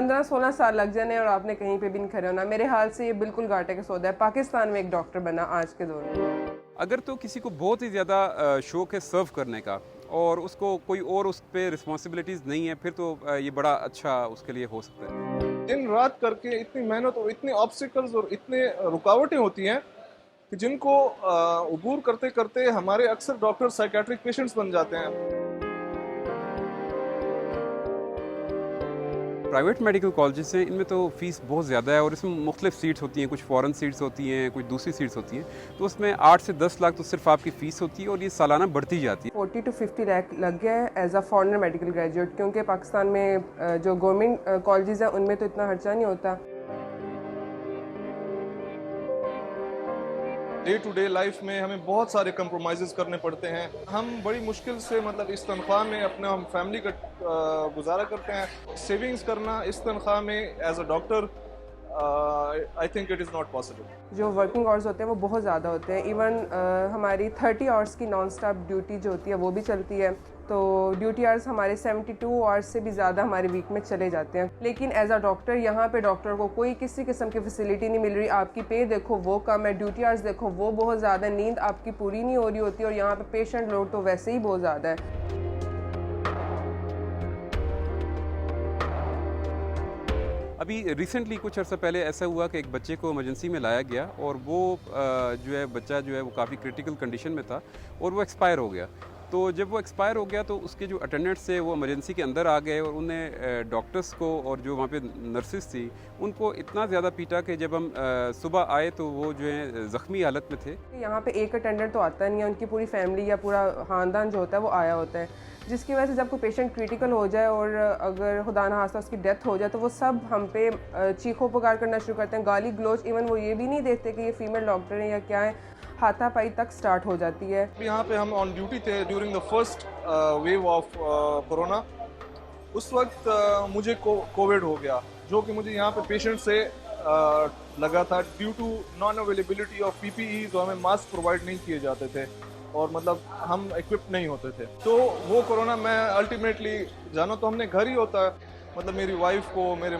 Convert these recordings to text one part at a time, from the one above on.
15-16 साल लग जाने और आपने कहीं पे भी नहीं खड़े होना। मेरे हाल से ये बिल्कुल घाटे का सौदा है पाकिस्तान में एक डॉक्टर बना आज के दौर में। अगर तो किसी को बहुत ही ज़्यादा शौक है सर्व करने का और उसको कोई और उस पर रिस्पॉन्सिबिलिटीज़ नहीं है, फिर तो ये बड़ा अच्छा उसके लिए हो सकता है। दिन रात करके इतनी मेहनत और इतने ऑब्स्टिकल्स और इतने रुकावटें होती हैं कि जिनको अबूर करते करते हमारे अक्सर डॉक्टर साइकेट्रिक पेशेंट्स बन जाते हैं। प्राइवेट मेडिकल कॉलेजेस हैं, इनमें तो फ़ीस बहुत ज़्यादा है और इसमें मुख्तलिफ सीट्स होती हैं, कुछ फ़ॉरेन सीट्स होती हैं, कुछ दूसरी सीट्स होती हैं, तो उसमें 8 से 10 लाख तो सिर्फ आपकी फ़ीस होती है और ये सालाना बढ़ती जाती है। 40 to 50 लाख लग गया है as a foreigner medical graduate, क्योंकि पाकिस्तान में जो गवर्नमेंट कॉलेजेस हैं उनमें तो इतना खर्चा नहीं होता। डे टू डे लाइफ में हमें बहुत सारे कंप्रोमाइज़ करने पड़ते हैं। हम बड़ी मुश्किल से मतलब इस तनख्वाह में अपना हम फैमिली का गुजारा करते हैं। सेविंग्स करना इस तनख्वाह में as a doctor I think it is not possible. जो वर्किंग आवर्स होते हैं वो बहुत ज़्यादा होते हैं। इवन हमारी 30 आवर्स की नॉन स्टॉप ड्यूटी जो होती है वो भी चलती है, तो ड्यूटी आवर्स हमारे 72 आवर्स से भी ज़्यादा हमारे वीक में चले जाते हैं। लेकिन एज अ डॉक्टर यहाँ पे डॉक्टर को कोई किसी किस्म की फैसिलिटी नहीं मिल रही। आपकी पे देखो वो कम है, ड्यूटी आवर्स देखो वो बहुत ज़्यादा, नींद आपकी पूरी नहीं हो रही होती और यहाँ पे पेशेंट लोड तो वैसे ही बहुत ज़्यादा है। अभी रिसेंटली कुछ अर्सा पहले ऐसा हुआ कि एक बच्चे को इमरजेंसी में लाया गया और वो जो है बच्चा जो है वो काफ़ी क्रिटिकल कंडीशन में था और वो एक्सपायर हो गया। तो जब वो एक्सपायर हो गया तो उसके जो अटेंडेंट्स थे वो इमरजेंसी के अंदर आ गए और उन्हें डॉक्टर्स को और जो वहाँ पे नर्सिस थी उनको इतना ज़्यादा पीटा कि जब हम सुबह आए तो वो जो है ज़ख्मी हालत में थे। यहाँ पे एक अटेंडेंट तो आता नहीं है, उनकी पूरी फैमिली या पूरा ख़ानदान जो होता है वो आया होता है, जिसकी वजह से जब कोई पेशेंट क्रिटिकल हो जाए और अगर खुदा न खास्ता उसकी डेथ हो जाए तो वो सब हम पे चीखों पुकार करना शुरू करते हैं, गाली गलोच। इवन वो ये भी नहीं देखते कि ये फीमेल डॉक्टर है या क्या है, हाथापाई तक स्टार्ट हो जाती है। यहाँ पे हम ऑन ड्यूटी थे during the first wave of corona. उस वक्त मुझे कोविड हो गया, जो कि मुझे यहाँ पे पेशेंट से लगा था due to non availability of PPE. तो हमें मास्क प्रोवाइड नहीं किए जाते थे और मतलब हम इक्विप्ड नहीं होते थे। तो वो कोरोना मैं अल्टीमेटली जाना तो हमने घर ही होता है, मतलब मेरी वाइफ को, मेरे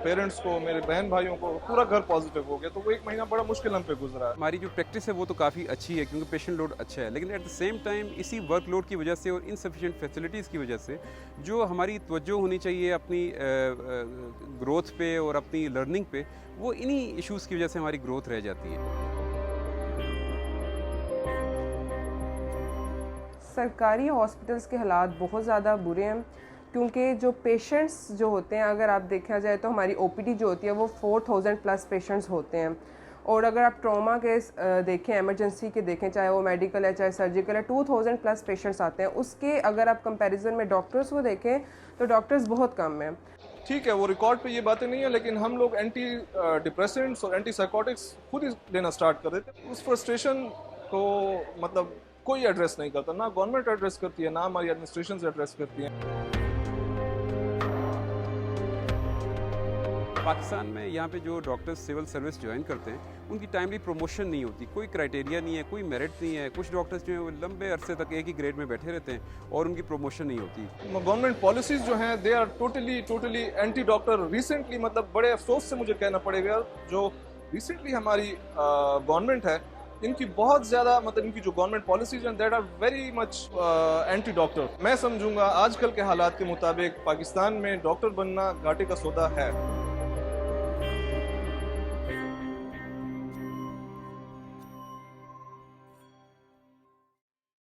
पेरेंट्स को, मेरे बहन भाइयों को पूरा घर पॉजिटिव हो गया। तो वो एक महीना बड़ा मुश्किल हम पे गुजरा है। हमारी जो प्रैक्टिस है वो तो काफ़ी अच्छी है क्योंकि पेशेंट लोड अच्छा है, लेकिन एट द सेम टाइम इसी वर्कलोड की वजह से और इनसफिशिएंट फैसिलिटीज़ की वजह से जो हमारी तवज्जो होनी चाहिए अपनी ग्रोथ पे और अपनी लर्निंग पे, वो इन्हीं इश्यूज़ की वजह से हमारी ग्रोथ रह जाती है। सरकारी हॉस्पिटल्स के हालात बहुत ज़्यादा बुरे हैं, क्योंकि जो पेशेंट्स जो होते हैं, अगर आप देखा जाए तो हमारी ओपीडी जो होती है वो 4000 प्लस पेशेंट्स होते हैं। और अगर आप ट्रॉमा केस देखें, इमरजेंसी के देखें, चाहे वो मेडिकल है चाहे सर्जिकल है, 2000 प्लस पेशेंट्स आते हैं। उसके अगर आप कंपैरिजन में डॉक्टर्स को देखें तो डॉक्टर्स बहुत कम हैं। ठीक है, वो रिकॉर्ड पे ये बातें नहीं है, लेकिन हम लोग एंटी डिप्रेसेंट्स और एंटी साइकोटिक्स खुद ही लेना स्टार्ट कर देते। उस फ्रस्ट्रेशन को मतलब कोई एड्रेस नहीं करता, ना गवर्नमेंट एड्रेस करती है, ना हमारी एडमिनिस्ट्रेशन एड्रेस करती है। पाकिस्तान में यहाँ पे जो डॉक्टर्स सिविल सर्विस ज्वाइन करते हैं उनकी टाइमली प्रमोशन नहीं होती, कोई क्राइटेरिया नहीं है, कोई मेरिट नहीं है। कुछ डॉक्टर्स जो हैं वो लंबे अरसे तक एक ही ग्रेड में बैठे रहते हैं और उनकी प्रमोशन नहीं होती। गवर्नमेंट पॉलिसीज जो हैं they are totally anti doctor. Recently मतलब बड़े अफसोस से मुझे कहना पड़ेगा, जो रिसेंटली हमारी गवर्नमेंट है, इनकी बहुत ज़्यादा मतलब इनकी जो गवर्नमेंट पॉलिसीज हैं that are very much anti doctor. मैं समझूंगा आजकल के हालात के मुताबिक पाकिस्तान में डॉक्टर बनना घाटे का सौदा है।